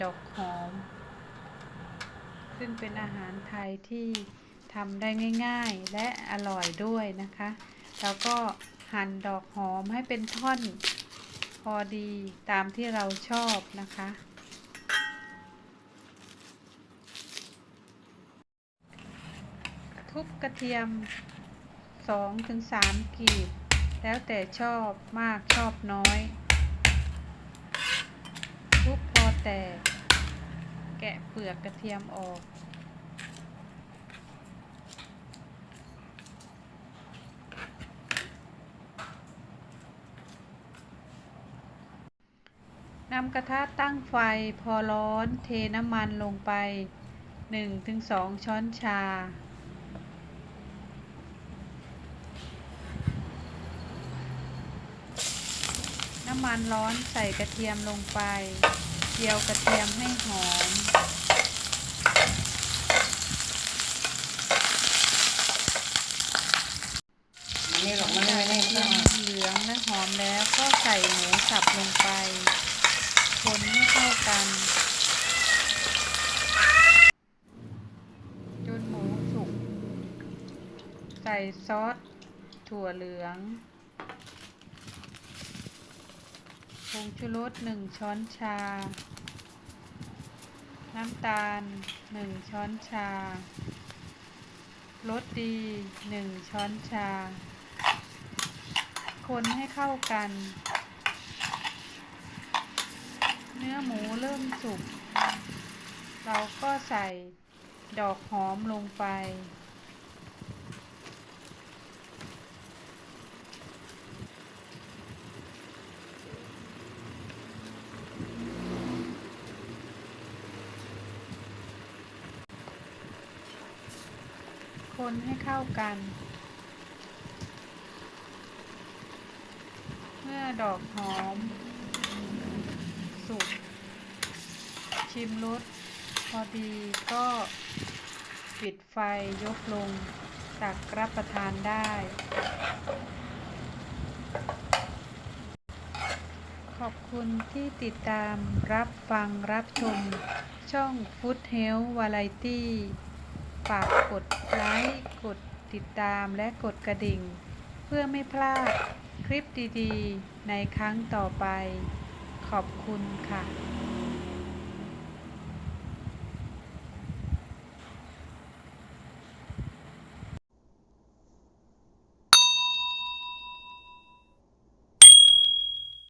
ดอกหอมซึ่งเป็นอาหารไทยที่ทำได้ง่ายๆและอร่อยด้วยนะคะแล้วก็หั่นดอกหอมให้เป็นท่อนพอดีตามที่เราชอบนะคะทุบกระเทียม 2-3 กีบแล้วแต่ชอบมากชอบน้อยทุบพอแตกแกะเปลือกกระเทียมออกนำกระทะตั้งไฟพอร้อนเทน้ำมันลงไป 1-2 ช้อนชาน้ำมันร้อนใส่กระเทียมลงไปเจียวกระเทียมให้หอมนี่หรอกมันไม่ได้ กระเทียมเหลืองและหอมแล้วก็ใส่หมูสับลงไปคนให้เข้ากันจนหมูสุกใส่ซอสถั่วเหลืองผงชูรส1 ช้อนชาน้ำตาล1 ช้อนชารสดี1 ช้อนชาคนให้เข้ากันเนื้อหมูเริ่มสุกเราก็ใส่ดอกหอมลงไปคนให้เข้ากันเมื่อดอกหอมสุกชิมรสพอดีก็ปิดไฟยกลงตักรับประทานได้ขอบคุณที่ติดตามรับฟังรับชมช่อง Food Health Variety ฝากกดไลค์กดติดตามและกดกระดิ่งเพื่อไม่พลาดคลิปดีๆในครั้งต่อไปขอบคุณค่ะ